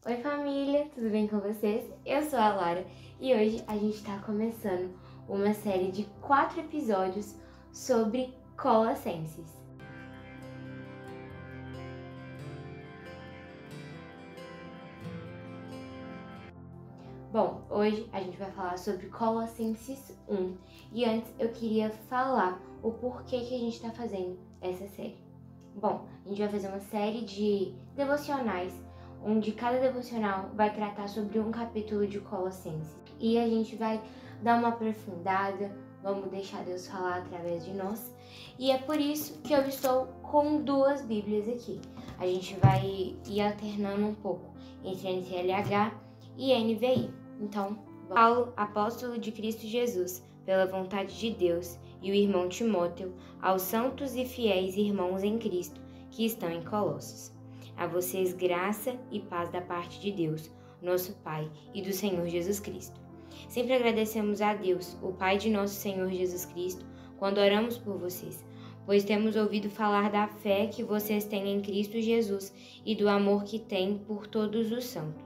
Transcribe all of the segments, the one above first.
Oi família, tudo bem com vocês? Eu sou a Lara e hoje a gente está começando uma série de 4 episódios sobre Colossenses. Bom, hoje a gente vai falar sobre Colossenses 1 e antes eu queria falar o porquê que a gente está fazendo essa série. Bom, a gente vai fazer uma série de devocionais onde cada devocional vai tratar sobre um capítulo de Colossenses. E a gente vai dar uma aprofundada, vamos deixar Deus falar através de nós. E é por isso que eu estou com 2 Bíblias aqui. A gente vai ir alternando um pouco entre NTLH e NVI. Então, Paulo, apóstolo de Cristo Jesus, pela vontade de Deus, e o irmão Timóteo, aos santos e fiéis irmãos em Cristo que estão em Colossos. A vocês graça e paz da parte de Deus, nosso Pai, e do Senhor Jesus Cristo. Sempre agradecemos a Deus, o Pai de nosso Senhor Jesus Cristo, quando oramos por vocês, pois temos ouvido falar da fé que vocês têm em Cristo Jesus e do amor que têm por todos os santos.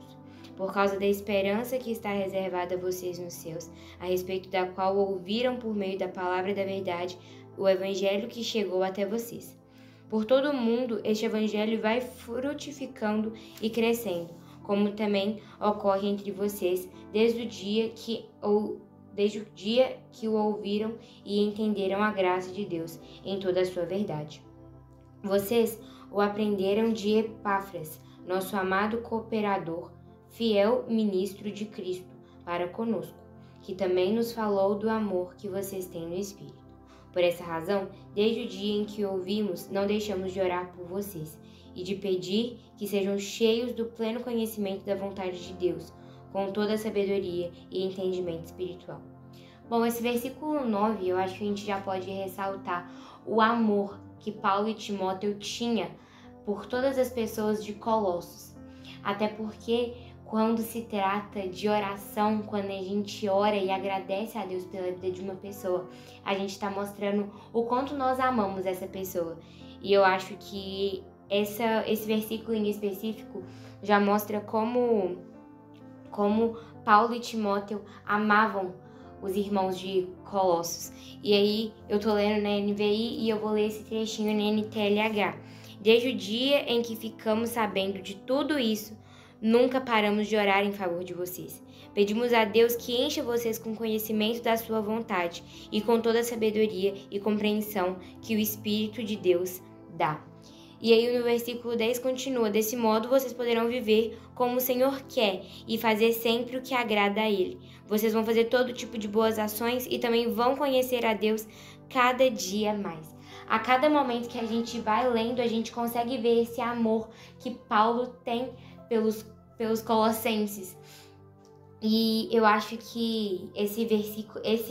Por causa da esperança que está reservada a vocês nos céus, a respeito da qual ouviram por meio da palavra da verdade o evangelho que chegou até vocês. Por todo o mundo, este evangelho vai frutificando e crescendo, como também ocorre entre vocês desde o dia que o ouviram e entenderam a graça de Deus em toda a sua verdade. Vocês o aprenderam de Epáfras, nosso amado cooperador, fiel ministro de Cristo para conosco, que também nos falou do amor que vocês têm no Espírito. Por essa razão, desde o dia em que ouvimos, não deixamos de orar por vocês e de pedir que sejam cheios do pleno conhecimento da vontade de Deus, com toda a sabedoria e entendimento espiritual. Bom, esse versículo 9, eu acho que a gente já pode ressaltar o amor que Paulo e Timóteo tinham por todas as pessoas de Colossos. Até porque quando se trata de oração, quando a gente ora e agradece a Deus pela vida de uma pessoa, a gente está mostrando o quanto nós amamos essa pessoa. E eu acho que esse versículo em específico já mostra como Paulo e Timóteo amavam os irmãos de Colossos. E aí eu tô lendo na NVI e eu vou ler esse trechinho na NTLH. Desde o dia em que ficamos sabendo de tudo isso, nunca paramos de orar em favor de vocês. Pedimos a Deus que encha vocês com conhecimento da sua vontade e com toda a sabedoria e compreensão que o Espírito de Deus dá. E aí no versículo 10 continua: desse modo vocês poderão viver como o Senhor quer e fazer sempre o que agrada a Ele. Vocês vão fazer todo tipo de boas ações e também vão conhecer a Deus cada dia mais. A cada momento que a gente vai lendo, a gente consegue ver esse amor que Paulo tem pelos colossenses. E eu acho que esse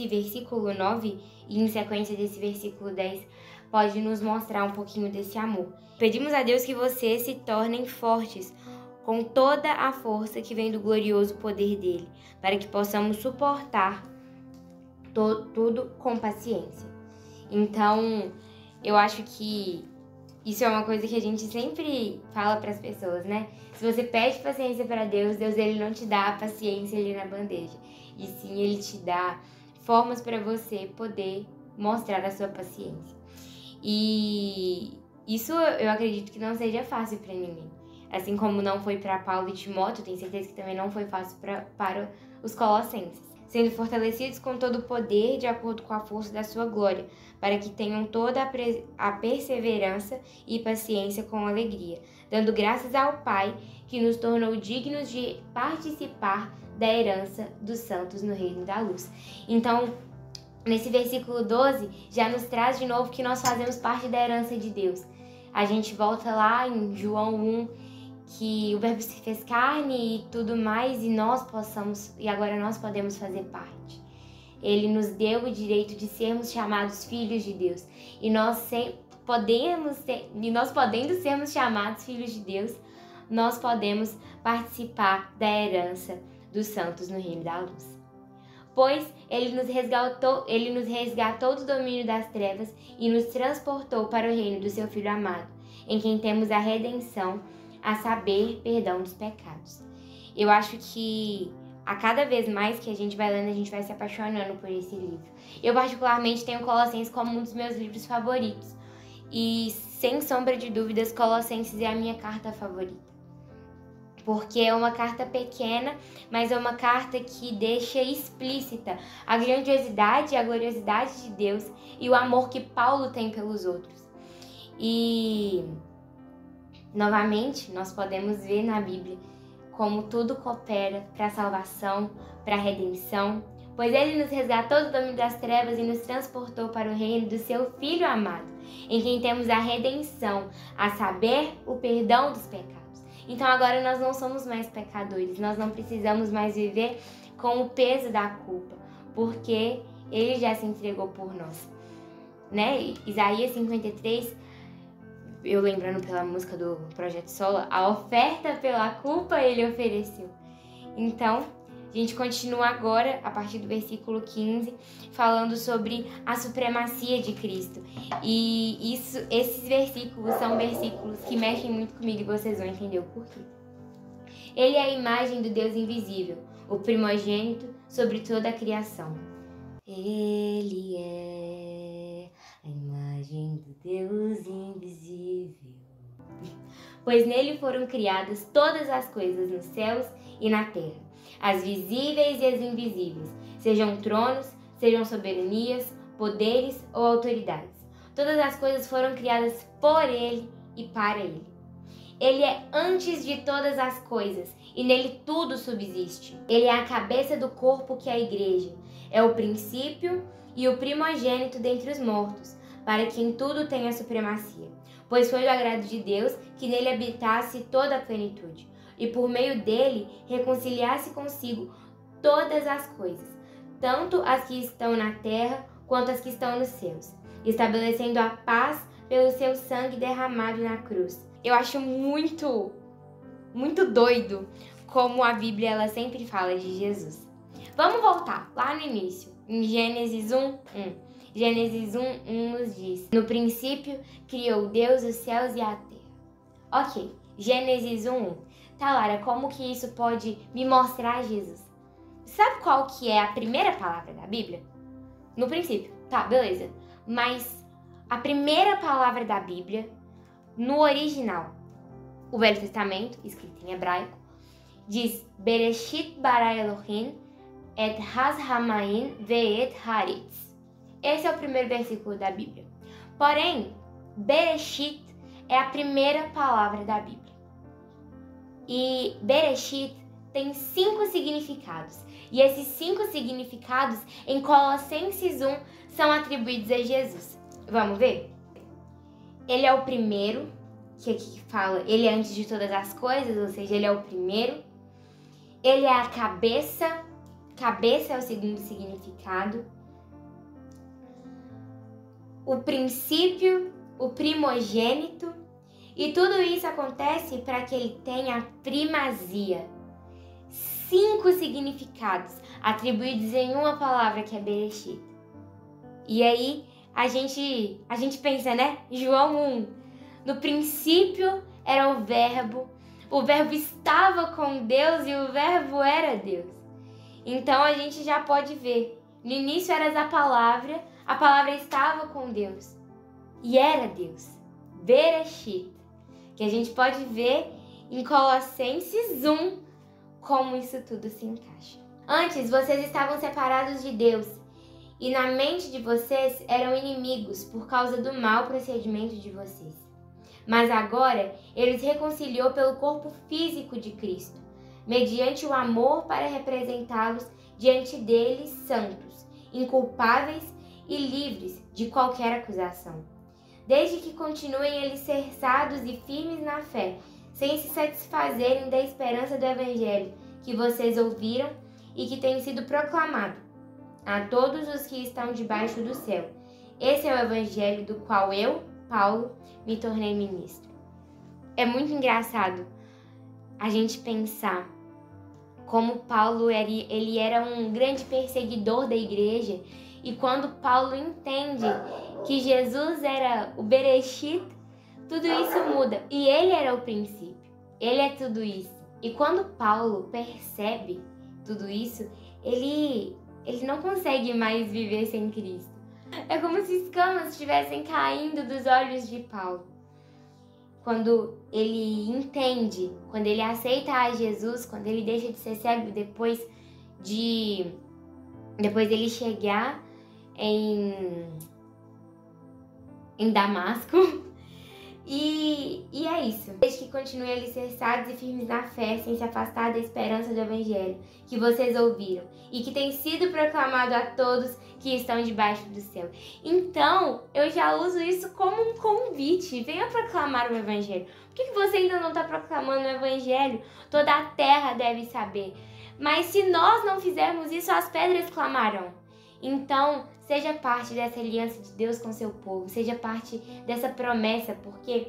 versículo 9, e em sequência desse versículo 10, pode nos mostrar um pouquinho desse amor. Pedimos a Deus que vocês se tornem fortes com toda a força que vem do glorioso poder dele, para que possamos suportar tudo com paciência. Então, eu acho que isso é uma coisa que a gente sempre fala para as pessoas, né? Se você pede paciência para Deus, ele não te dá a paciência ali na bandeja. E sim, Ele te dá formas para você poder mostrar a sua paciência. E isso eu acredito que não seja fácil para ninguém. Assim como não foi para Paulo e Timóteo, tenho certeza que também não foi fácil para os colossenses. Sendo fortalecidos com todo o poder de acordo com a força da sua glória, para que tenham toda a perseverança e paciência com alegria, dando graças ao Pai, que nos tornou dignos de participar da herança dos santos no reino da luz. Então, nesse versículo 12, já nos traz de novo que nós fazemos parte da herança de Deus. A gente volta lá em João 1, que o Verbo se fez carne e tudo mais, e agora nós podemos fazer parte. Ele nos deu o direito de sermos chamados filhos de Deus. E nós podendo sermos chamados filhos de Deus, nós podemos participar da herança dos santos no reino da luz. Pois ele nos resgatou do domínio das trevas e nos transportou para o reino do seu Filho amado, em quem temos a redenção, a saber, perdão dos pecados. Eu acho que a cada vez mais que a gente vai lendo, a gente vai se apaixonando por esse livro. Eu particularmente tenho Colossenses como um dos meus livros favoritos. E, sem sombra de dúvidas, Colossenses é a minha carta favorita. Porque é uma carta pequena, mas é uma carta que deixa explícita a grandiosidade e a gloriosidade de Deus e o amor que Paulo tem pelos outros. E, novamente, nós podemos ver na Bíblia como tudo coopera para a salvação, para a redenção, pois Ele nos resgatou do domínio das trevas e nos transportou para o reino do Seu Filho amado, em quem temos a redenção, a saber, o perdão dos pecados. Então agora nós não somos mais pecadores, nós não precisamos mais viver com o peso da culpa, porque Ele já se entregou por nós. Né? Isaías 53, eu lembrando pela música do Projeto Sola, a oferta pela culpa Ele ofereceu. Então, a gente continua agora, a partir do versículo 15, falando sobre a supremacia de Cristo. E esses versículos são versículos que mexem muito comigo e vocês vão entender o porquê. Ele é a imagem do Deus invisível, o primogênito sobre toda a criação. Ele é a imagem do Deus invisível. Pois nele foram criadas todas as coisas nos céus e na terra, as visíveis e as invisíveis, sejam tronos, sejam soberanias, poderes ou autoridades. Todas as coisas foram criadas por Ele e para Ele. Ele é antes de todas as coisas e nele tudo subsiste. Ele é a cabeça do corpo que é a igreja. É o princípio e o primogênito dentre os mortos, para que em tudo tenha supremacia. Pois foi do agrado de Deus que nele habitasse toda a plenitude, e por meio dele reconciliasse consigo todas as coisas, tanto as que estão na terra quanto as que estão nos céus, estabelecendo a paz pelo seu sangue derramado na cruz. Eu acho muito doido como a Bíblia ela sempre fala de Jesus. Vamos voltar lá no início, em Gênesis 1:1. Gênesis 1:1 nos diz: no princípio criou Deus os céus e a terra. Ok, Gênesis 1:1. Tá, Lara, como que isso pode me mostrar Jesus? Sabe qual que é a primeira palavra da Bíblia? No princípio. Tá, beleza. Mas a primeira palavra da Bíblia, no original, o Velho Testamento, escrito em hebraico, diz Bereshit bara Elohim et has-hamaim ve'et haaretz. Esse é o primeiro versículo da Bíblia. Porém, Bereshit é a primeira palavra da Bíblia. E Bereshit tem 5 significados. E esses 5 significados em Colossenses 1 são atribuídos a Jesus. Vamos ver? Ele é o primeiro, que aqui fala, ele é antes de todas as coisas, ou seja, ele é o primeiro. Ele é a cabeça, cabeça é o segundo significado. O princípio, o primogênito. E tudo isso acontece para que ele tenha a primazia. 5 significados atribuídos em uma palavra que é Bereshit. E aí a gente pensa, né? João 1. No princípio era o verbo estava com Deus e o verbo era Deus. Então a gente já pode ver. No início era a palavra estava com Deus e era Deus. Bereshit. Que a gente pode ver em Colossenses 1 como isso tudo se encaixa. Antes, vocês estavam separados de Deus e na mente de vocês eram inimigos por causa do mau procedimento de vocês. Mas agora, Ele os reconciliou pelo corpo físico de Cristo, mediante o amor para representá-los diante deles santos, inculpáveis e livres de qualquer acusação. Desde que continuem alicerçados e firmes na fé, sem se satisfazerem da esperança do Evangelho que vocês ouviram e que tem sido proclamado a todos os que estão debaixo do céu. Esse é o Evangelho do qual eu, Paulo, me tornei ministro. É muito engraçado a gente pensar como Paulo ele era um grande perseguidor da igreja. E quando Paulo entende que Jesus era o Bereshit, tudo isso muda. E ele era o princípio. Ele é tudo isso. E quando Paulo percebe tudo isso, ele não consegue mais viver sem Cristo. É como se escamas estivessem caindo dos olhos de Paulo. Quando ele entende, quando ele aceita a Jesus, quando ele deixa de ser cego depois dele chegar em Damasco. E é isso. Desde que continuem alicerçados e firmes na fé, sem se afastar da esperança do Evangelho que vocês ouviram e que tem sido proclamado a todos que estão debaixo do céu. Então, eu já uso isso como um convite. Venha proclamar o Evangelho. Por que você ainda não está proclamando o Evangelho? Toda a terra deve saber. Mas se nós não fizermos isso, as pedras clamarão. Então, seja parte dessa aliança de Deus com seu povo, seja parte dessa promessa, porque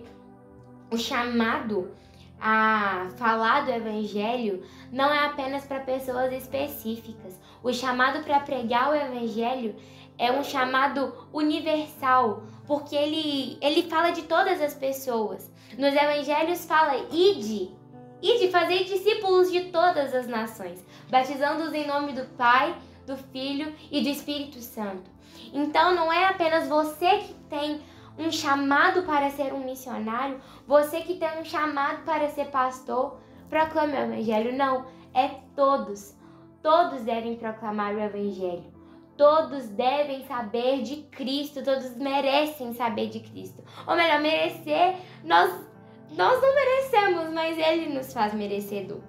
o chamado a falar do Evangelho não é apenas para pessoas específicas. O chamado para pregar o Evangelho é um chamado universal, porque ele fala de todas as pessoas. Nos Evangelhos fala, ide, fazer discípulos de todas as nações, batizando-os em nome do Pai, do Filho e do Espírito Santo. Então não é apenas você que tem um chamado para ser um missionário, você que tem um chamado para ser pastor, proclame o Evangelho. Não, é todos. Todos devem proclamar o Evangelho. Todos devem saber de Cristo, todos merecem saber de Cristo. Ou melhor, merecer, nós não merecemos, mas Ele nos faz merecedor.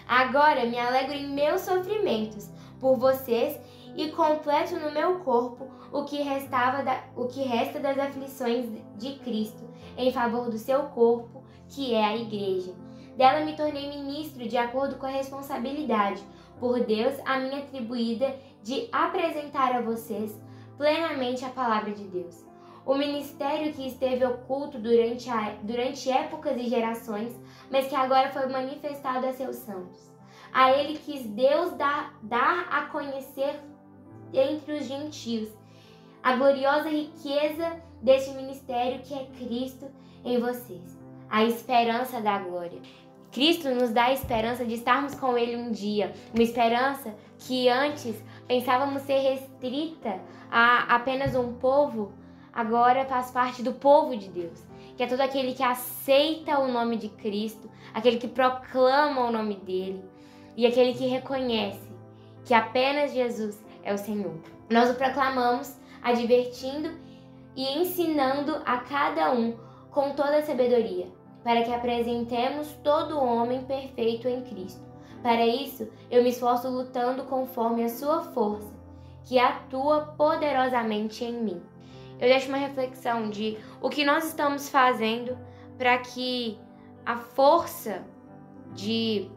Agora me alegro em meus sofrimentos por vocês e completo no meu corpo o que resta das aflições de Cristo em favor do seu corpo, que é a igreja. Dela me tornei ministro de acordo com a responsabilidade por Deus a mim atribuída de apresentar a vocês plenamente a palavra de Deus. O ministério que esteve oculto durante épocas e gerações, mas que agora foi manifestado a seus santos. A ele quis Deus dar a conhecer entre os gentios a gloriosa riqueza deste ministério que é Cristo em vocês, a esperança da glória. Cristo nos dá a esperança de estarmos com Ele um dia, uma esperança que antes pensávamos ser restrita a apenas um povo, agora faz parte do povo de Deus, que é todo aquele que aceita o nome de Cristo, aquele que proclama o nome dele e aquele que reconhece que apenas Jesus é o Senhor. Nós o proclamamos, advertindo e ensinando a cada um com toda a sabedoria, para que apresentemos todo homem perfeito em Cristo. Para isso, eu me esforço lutando conforme a sua força, que atua poderosamente em mim. Eu deixo uma reflexão de o que nós estamos fazendo para que a força que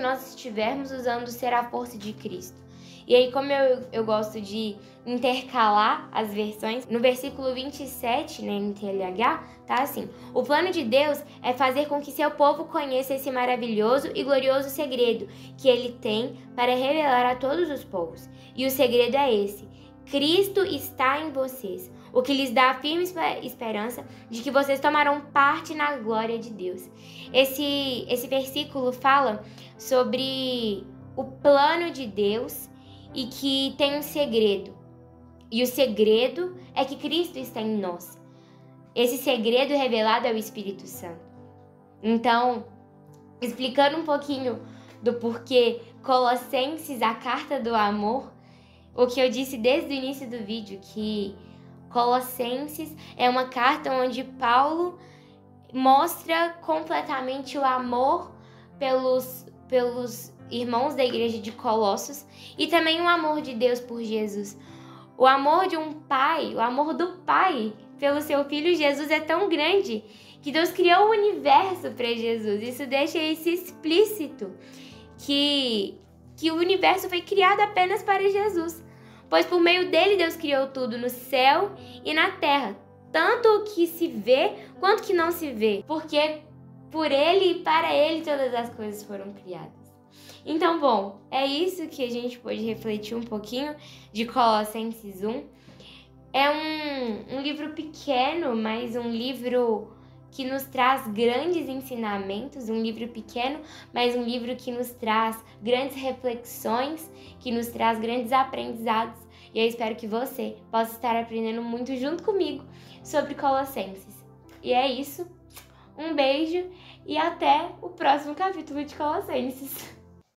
nós estivermos usando será a força de Cristo. E aí, como eu gosto de intercalar as versões, no versículo 27, né, NTLH, tá assim: o plano de Deus é fazer com que seu povo conheça esse maravilhoso e glorioso segredo que ele tem para revelar a todos os povos. E o segredo é esse: Cristo está em vocês, o que lhes dá a firme esperança de que vocês tomarão parte na glória de Deus. Esse versículo fala sobre o plano de Deus e que tem um segredo. E o segredo é que Cristo está em nós. Esse segredo revelado é o Espírito Santo. Então, explicando um pouquinho do porquê Colossenses, a carta do amor, o que eu disse desde o início do vídeo, que Colossenses é uma carta onde Paulo mostra completamente o amor pelos irmãos da igreja de Colossos e também o amor de Deus por Jesus. O amor de um pai, o amor do pai pelo seu filho Jesus é tão grande que Deus criou o universo para Jesus. Isso deixa isso explícito, que o universo foi criado apenas para Jesus, pois por meio dele Deus criou tudo no céu e na terra, tanto o que se vê quanto o que não se vê, porque por ele e para ele todas as coisas foram criadas. Então, bom, é isso que a gente pôde refletir um pouquinho de Colossenses 1. É um livro pequeno, mas um livro que nos traz grandes ensinamentos, um livro pequeno, mas um livro que nos traz grandes reflexões, que nos traz grandes aprendizados. E eu espero que você possa estar aprendendo muito junto comigo sobre Colossenses. E é isso. Um beijo e até o próximo capítulo de Colossenses.